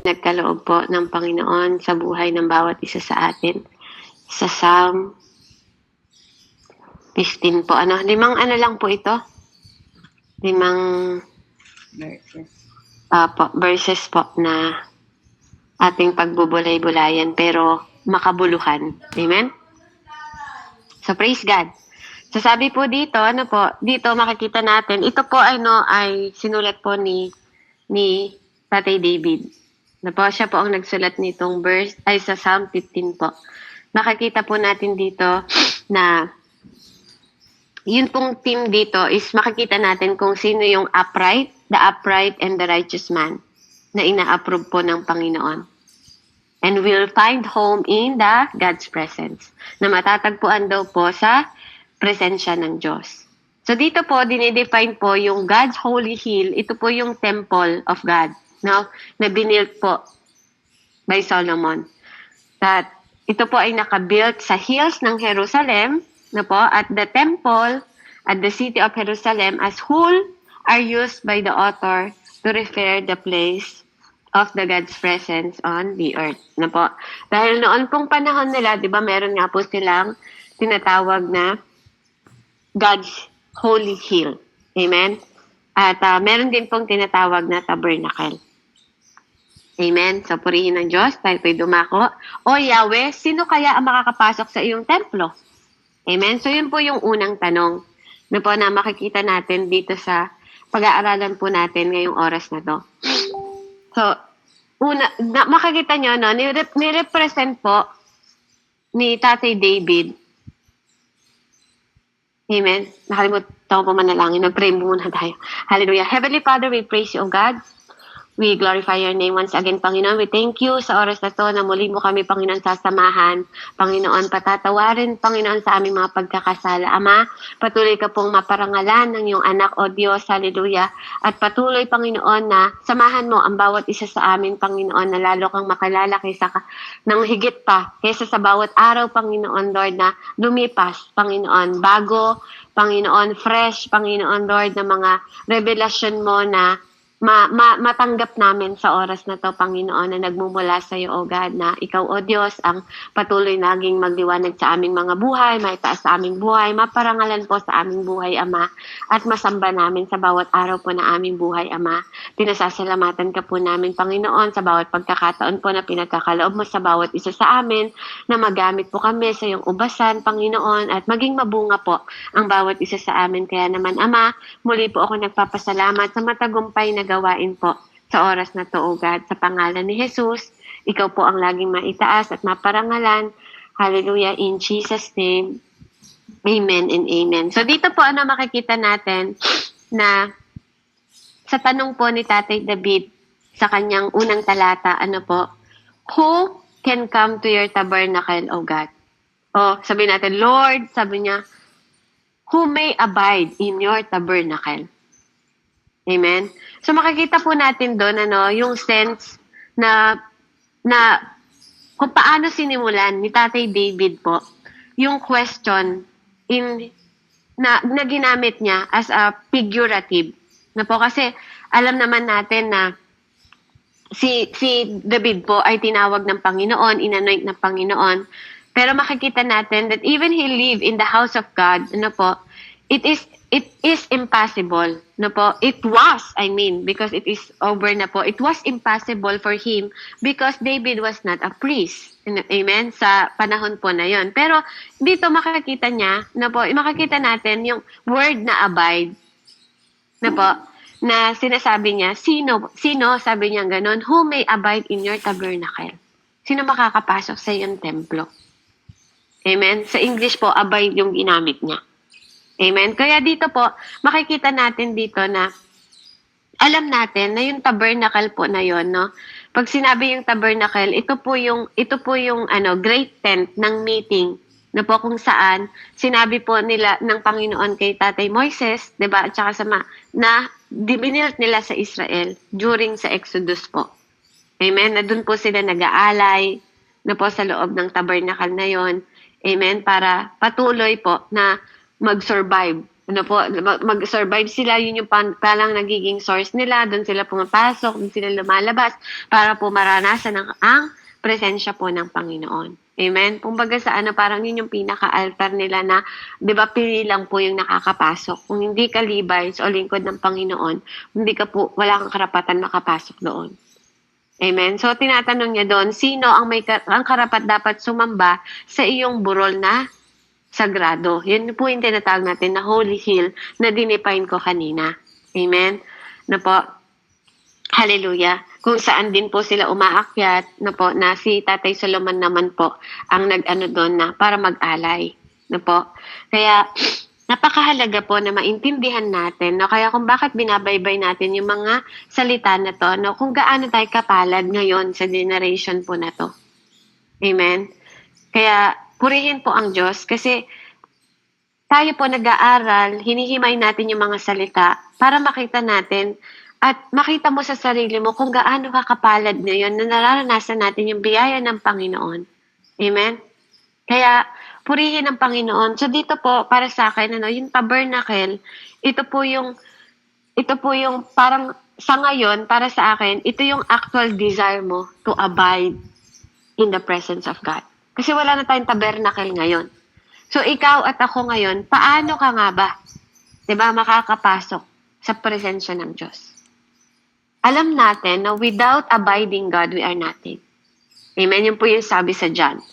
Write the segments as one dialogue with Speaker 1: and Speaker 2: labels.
Speaker 1: nagkaloob po ng Panginoon sa buhay ng bawat isa sa atin. Sa Psalm 15 po. Limang lang po ito? Limang verses po na ating pagbubulay-bulayan pero makabuluhan. Amen? So, praise God. So, sabi po dito, dito makikita natin, ito po ay sinulat po ni Tatay David. Siya po ang nagsulat nitong verse, ay sa Psalm 15 po. Makikita po natin dito na yun pong theme dito is makikita natin kung sino yung the upright and the righteous man na ina-approve po ng Panginoon. And will find home in the God's presence. Na matatagpuan daw po sa presensya ng Diyos. So dito po, dinidefine po yung God's holy hill. Ito po yung temple of God. No? Na binilt po by Solomon. That ito po ay nakabuilt sa hills ng Jerusalem. At the temple at the city of Jerusalem as whole are used by the author to refer the place of the God's presence on the earth. Dahil noon pong panahon nila, di ba, meron nga po silang tinatawag na God's Holy Hill. Amen? At meron din pong tinatawag na tabernacle. Amen? So, purihin ng Diyos, tayo po'y dumako. O Yahweh, sino kaya ang makakapasok sa iyong templo? Amen? So, yun po yung unang tanong na makikita natin dito sa pag-aaralan po natin ngayong oras na to. So, makikita nyo, nirepresent po ni Tatay David. Amen? Nakalimutan ko po manalangin. Mag-pray muna tayo. Hallelujah. Heavenly Father, we praise you, O God. We glorify your name once again, Panginoon. We thank you sa oras na to na muli mo kami, Panginoon, sasamahan. Panginoon, patatawarin, Panginoon, sa aming mga pagkakasala. Ama, patuloy ka pong maparangalan ng iyong anak, O Diyos. Hallelujah. At patuloy, Panginoon, na samahan mo ang bawat isa sa amin, Panginoon, na lalo kang makilala ng higit pa, kaysa sa bawat araw, Panginoon, Lord, na lumipas, Panginoon, bago, Panginoon, fresh, Panginoon, Lord, na mga revelasyon mo na matanggap namin sa oras na to, Panginoon, na nagmumula sa iyo, O God, na ikaw, O Diyos, ang patuloy naging magliwanag sa aming mga buhay, maitaas sa aming buhay, maparangalan po sa aming buhay, Ama, at masamba namin sa bawat araw po na aming buhay, Ama. Pinasasalamatan ka po namin, Panginoon, sa bawat pagkakataon po na pinagkakaloob mo sa bawat isa sa amin, na magamit po kami sa iyong ubasan, Panginoon, at maging mabunga po ang bawat isa sa amin. Kaya naman, Ama, muli po ako nagpapasalamat sa matagumpay na gawain po sa oras na to, O God, sa pangalan ni Jesus. Ikaw po ang laging maitaas at maparangalan. Hallelujah, in Jesus' name. Amen and amen. So dito po makikita natin na sa tanong po ni Tatay David sa kanyang unang talata, who can come to your tabernacle, O God? O sabi natin, Lord, sabi niya, who may abide in your tabernacle? Amen? So makikita po natin doon yung sense na kung paano sinimulan ni Tatay David po yung question na ginamit niya as a figurative. Kasi alam naman natin na si David po ay tinawag ng Panginoon, inanoint ng Panginoon. Pero makikita natin that even he lived in the house of God, it is impossible, It was, because it is over na po. It was impossible for him because David was not a priest. Amen? Sa panahon po na yon. Pero dito makikita niya, makikita natin yung word na abide, na sinasabi niya, sino, sabi niya ganon, who may abide in your tabernacle? Sino makakapasok sa iyong templo? Amen? Sa English po, abide yung ginamit niya. Amen? Kaya dito po, makikita natin dito na alam natin na yung tabernacle po na yon, Pag sinabi yung tabernacle, ito po yung great tent ng meeting na po kung saan sinabi po nila ng Panginoon kay Tatay Moises, 'di ba? At saka na binilt nila sa Israel during sa Exodus po. Amen? Na doon po sila nag-aalay na po sa loob ng tabernacle na yon. Amen? Para patuloy po na mag-survive mag-survive sila, yun yung palang nagiging source nila, doon sila pumapasok, doon sila lumalabas, para po maranasan ang presensya po ng Panginoon. Amen? Kumbaga sa parang yun yung pinaka-altar nila na, di ba, pili lang po yung nakakapasok. Kung hindi ka Levites o lingkod ng Panginoon, hindi ka po, wala kang karapatan makapasok doon. Amen? So, tinatanong niya doon, sino ang karapat dapat sumamba sa iyong burol na sagrado? Yun po yung tinatawag natin na Holy Hill na dinefine ko kanina. Amen? Na po, hallelujah. Kung saan din po sila umaakyat, na si Tatay Solomon naman po ang nag-ano doon na para mag-alay. Kaya, napakahalaga po na maintindihan natin, kaya kung bakit binabaybay natin yung mga salita na to, kung gaano tayo kapalad ngayon sa generation po na to. Amen? Kaya, purihin po ang Diyos kasi tayo po nag-aaral, hinihimay natin yung mga salita para makita natin at makita mo sa sarili mo kung gaano kakapalad ngayon na nararanasan natin yung biyaya ng Panginoon. Amen? Kaya, purihin ang Panginoon. So, dito po, para sa akin, yung tabernacle, ito po yung parang sa ngayon, para sa akin, ito yung actual desire mo to abide in the presence of God. Kasi wala na tayong tabernacle ngayon. So, ikaw at ako ngayon, paano ka nga ba, makakapasok sa presensya ng Diyos? Alam natin na without abiding God, we are nothing. Amen? Yun po yung sabi sa John.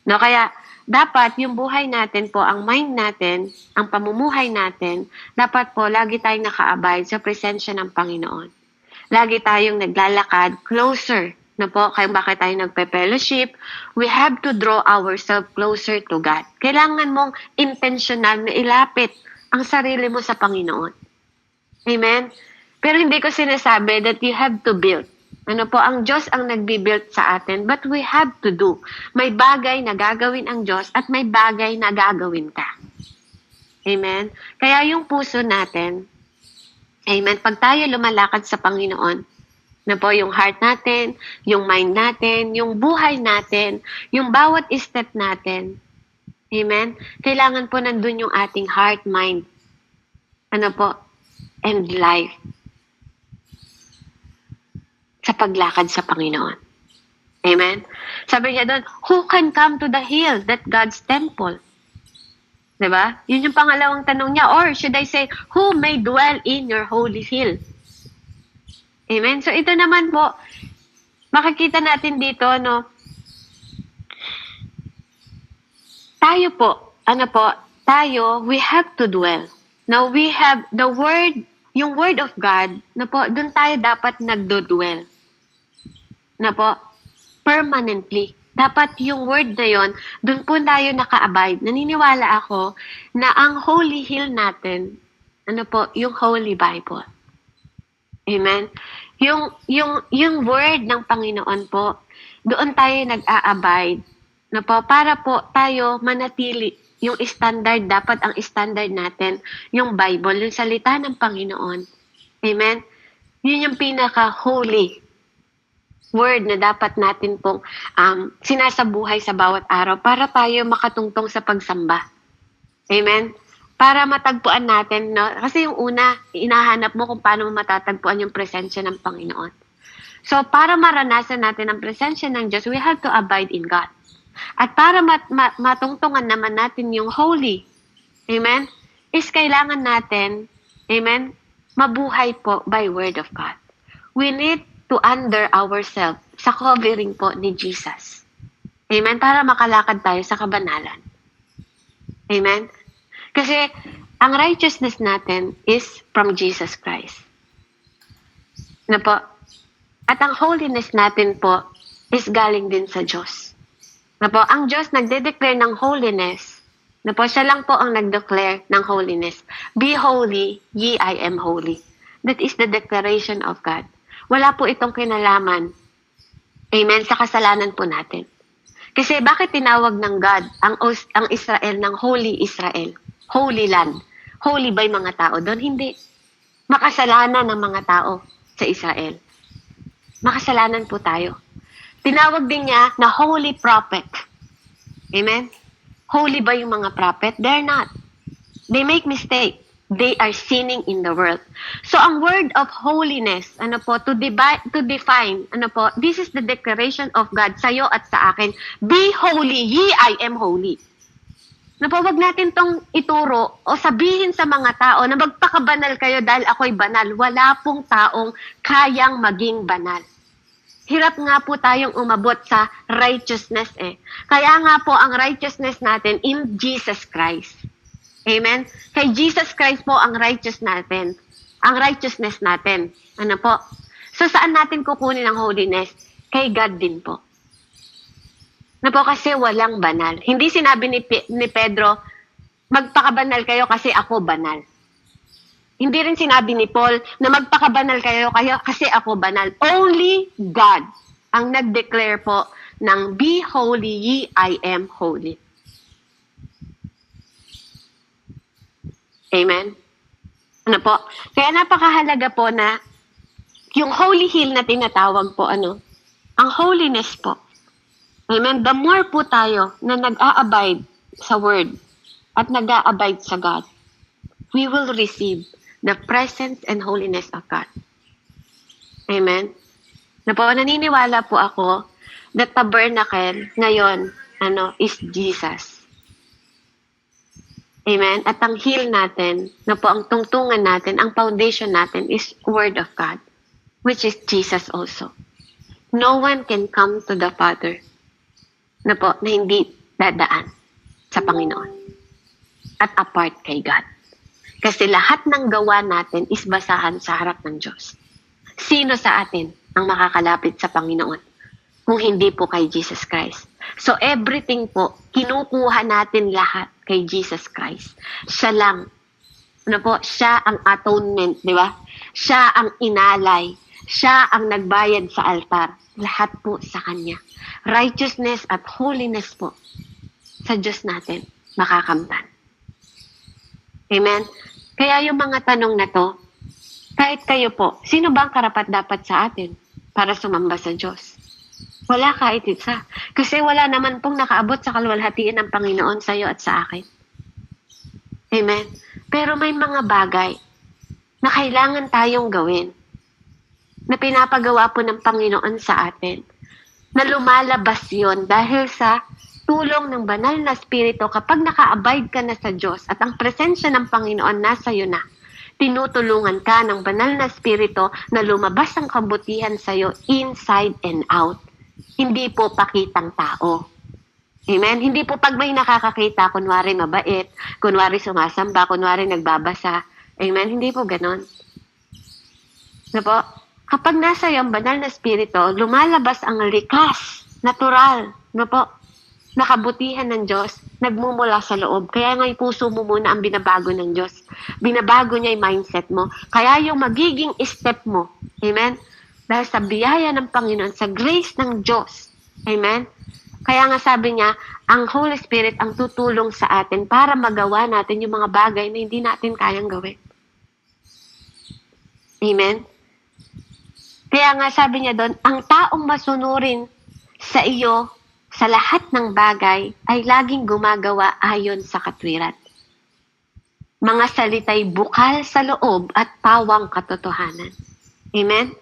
Speaker 1: Kaya, dapat yung buhay natin po, ang mind natin, ang pamumuhay natin, dapat po lagi tayong naka-abide sa presensya ng Panginoon. Lagi tayong naglalakad closer kaya bakit tayo nagpe-fellowship, we have to draw ourselves closer to God. Kailangan mong intentional na ilapit ang sarili mo sa Panginoon. Amen? Pero hindi ko sinasabi that you have to build. Ang Diyos ang nagbi-build sa atin, but we have to do. May bagay na gagawin ang Diyos at may bagay na gagawin ka. Amen? Kaya yung puso natin, amen, pag tayo lumalakad sa Panginoon, yung heart natin, yung mind natin, yung buhay natin, yung bawat step natin. Amen? Kailangan po nandun yung ating heart, mind, and life sa paglakad sa Panginoon. Amen? Sabi niya doon, who can come to the hill, that God's temple? Diba? Yun yung pangalawang tanong niya. Or should I say, who may dwell in your holy hill? Amen? So, ito naman po, makikita natin dito, tayo po, we have to dwell. Now, we have the word, yung word of God, doon tayo dapat nagdo-dwell. Permanently. Dapat yung word na yon, doon po tayo naka-abide. Naniniwala ako na ang holy hill natin, yung Holy Bible. Amen? Yung word ng Panginoon po, doon tayo nag-a-abide, para po tayo manatili. Yung standard, dapat ang standard natin, yung Bible, yung salita ng Panginoon. Amen? Yun yung pinaka-holy word na dapat natin pong sinasabuhay sa bawat araw para tayo makatungtong sa pagsamba. Amen? Para matagpuan natin, kasi yung una, inahanap mo kung paano mo matatagpuan yung presensya ng Panginoon. So, para maranasan natin ang presensya ng Diyos, we have to abide in God. At para matungtungan naman natin yung holy, amen, is kailangan natin, amen, mabuhay po by word of God. We need to under ourselves sa covering po ni Jesus. Amen, para makalakad tayo sa kabanalan. Amen? Kasi ang righteousness natin is from Jesus Christ. At ang holiness natin po is galing din sa Diyos. Ang Diyos nagde-declare ng holiness. Siya lang po ang nag-declare ng holiness. Be holy, ye I am holy. That is the declaration of God. Wala po itong kinalaman, amen, sa kasalanan po natin. Kasi bakit tinawag ng God ang Israel ng Holy Israel? Holy land. Holy ba yung mga tao doon? Hindi. Makasalanan ng mga tao sa Israel. Makasalanan po tayo. Tinawag din niya na holy prophet. Amen? Holy ba yung mga prophet? They're not. They make mistake. they are sinning in the world. So ang word of holiness, to define, this is the declaration of God sa'yo at sa akin. Be holy, ye I am holy. Wag natin tong ituro o sabihin sa mga tao na magpakabanal kayo dahil ako'y banal. Wala pong taong kayang maging banal. Hirap nga po tayong umabot sa righteousness eh. Kaya nga po ang righteousness natin in Jesus Christ. Amen? Kay Jesus Christ po ang righteousness natin. Ang righteousness natin. So saan natin kukunin ang holiness? Kay God din po. Kasi walang banal. Hindi sinabi ni Pedro, magpakabanal kayo kasi ako banal. Hindi rin sinabi ni Paul na magpakabanal kayo kasi ako banal. Only God ang nag-declare po ng be holy, ye I am holy. Amen? Kaya napakahalaga po na yung holy hill na tinatawag po, ang holiness po. Amen? The more po tayo na nag-a-abide sa word at nag-a-abide sa God, we will receive the presence and holiness of God. Amen? Naniniwala po ako that tabernacle ngayon, is Jesus. Amen? At ang hill natin, ang tungtungan natin, ang foundation natin is Word of God, which is Jesus also. No one can come to the Father na hindi dadaan sa Panginoon at apart kay God. Kasi lahat ng gawa natin is basahan sa harap ng Diyos. Sino sa atin ang makakalapit sa Panginoon kung hindi po kay Jesus Christ? So everything po, kinukuha natin lahat kay Jesus Christ. Siya lang. Siya ang atonement, di ba? Siya ang inalay. Siya ang nagbayad sa altar. Lahat po sa Kanya. Righteousness at holiness po sa Diyos natin makakamtan. Amen? Kaya yung mga tanong na to, kahit kayo po, sino ba ang karapat-dapat sa atin para sumamba sa Diyos? Wala kahit isa. Kasi wala naman pong nakaabot sa kaluwalhatian ng Panginoon sa iyo at sa akin. Amen? Pero may mga bagay na kailangan tayong gawin na pinapagawa po ng Panginoon sa atin na lumalabas yon dahil sa tulong ng banal na Espiritu kapag naka-abide ka na sa Diyos at ang presensya ng Panginoon nasa iyo na, tinutulungan ka ng banal na Espiritu na lumabas ang kabutihan sa iyo inside and out. Hindi po pakitang tao. Amen? Hindi po pag may nakakakita, kunwari mabait, kunwari sumasamba, kunwari nagbabasa. Amen? Hindi po ganon. Kapag nasa iyo ang banal na Espiritu, lumalabas ang likas, natural, nakabutihan ng Diyos, nagmumula sa loob. Kaya nga yung puso mo muna ang binabago ng Diyos. Binabago niya yung mindset mo. Kaya yung magiging step mo, amen? Dahil sa biyaya ng Panginoon, sa grace ng Diyos. Amen? Kaya nga sabi niya, ang Holy Spirit ang tutulong sa atin para magawa natin yung mga bagay na hindi natin kayang gawin. Amen? Kaya nga sabi niya doon, ang taong masunurin sa iyo sa lahat ng bagay ay laging gumagawa ayon sa katwiran. Mga salita'y bukal sa loob at pawang katotohanan. Amen?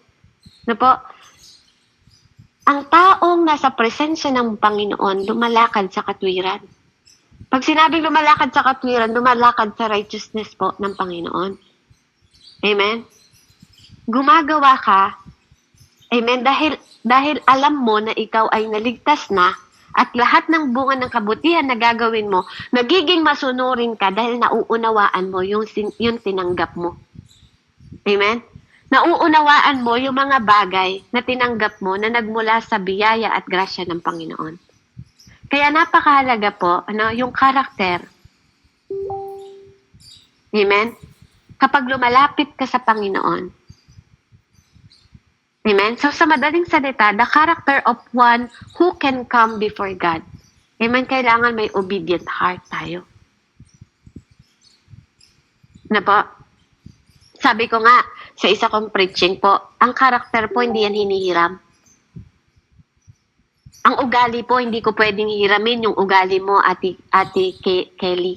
Speaker 1: Ang taong nasa presensya ng Panginoon, lumalakad sa katwiran. Pag sinabing lumalakad sa katwiran, lumalakad sa righteousness po ng Panginoon. Amen? Gumagawa ka, amen, dahil alam mo na ikaw ay naligtas na at lahat ng bunga ng kabutihan na gagawin mo, nagiging masunurin ka dahil nauunawaan mo yung tinanggap mo. Amen? Nauunawaan mo yung mga bagay na tinanggap mo na nagmula sa biyaya at grasya ng Panginoon. Kaya napakahalaga po, yung karakter. Amen? Kapag lumalapit ka sa Panginoon. Amen? So sa madaling salita, the character of one who can come before God. Amen? Kailangan may obedient heart tayo. Sabi ko nga, sa isa kong preaching po, ang karakter po hindi yan hinihiram. Ang ugali po, hindi ko pwedeng hiramin yung ugali mo, Ate Kelly.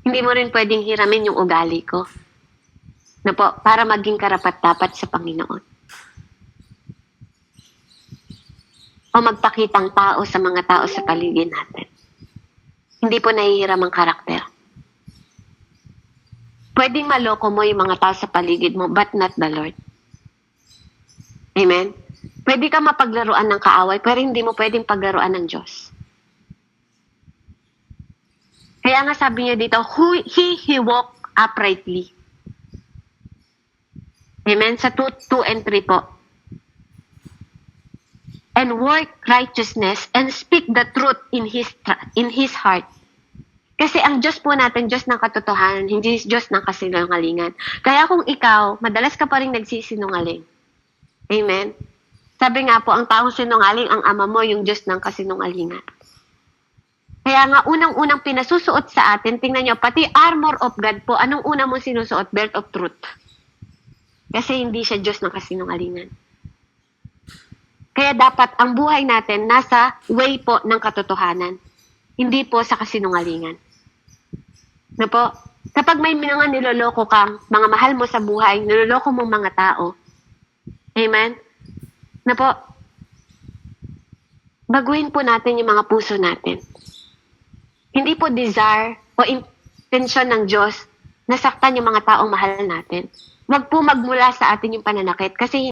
Speaker 1: Hindi mo rin pwedeng hiramin yung ugali ko. Na po, para maging karapat-dapat sa Panginoon. O magpakitang tao sa mga tao sa paligid natin. Hindi po nahihiram ang karakter. Pwedeng maloko mo yung mga tao sa paligid mo, but not the Lord. Amen? Pwede ka mapaglaruan ng kaaway, pero hindi mo pwedeng paglaruan ng Diyos. Kaya nga sabi niya dito, he walk uprightly. Amen? Sa 2 and 3 po. And work righteousness and speak the truth in his heart. Kasi ang Diyos po natin, Diyos ng katotohanan, hindi Diyos ng kasinungalingan. Kaya kung ikaw, madalas ka pa rin nagsisinungaling. Amen? Sabi nga po, ang taong sinungaling, ang ama mo, yung Diyos ng kasinungalingan. Kaya nga, unang-unang pinasusuot sa atin, tingnan nyo, pati armor of God po, anong unang mo sinusuot? Belt of truth. Kasi hindi siya Diyos ng kasinungalingan. Kaya dapat ang buhay natin nasa way po ng katotohanan. Hindi po sa kasinungalingan. Na po, kapag may mga niloloko kang, mga mahal mo sa buhay, niloloko mong mga tao. Amen? Na po, baguhin po natin yung mga puso natin. Hindi po desire o intensyon ng Diyos na saktan yung mga taong mahal natin. Wag po magmula sa atin yung pananakit kasi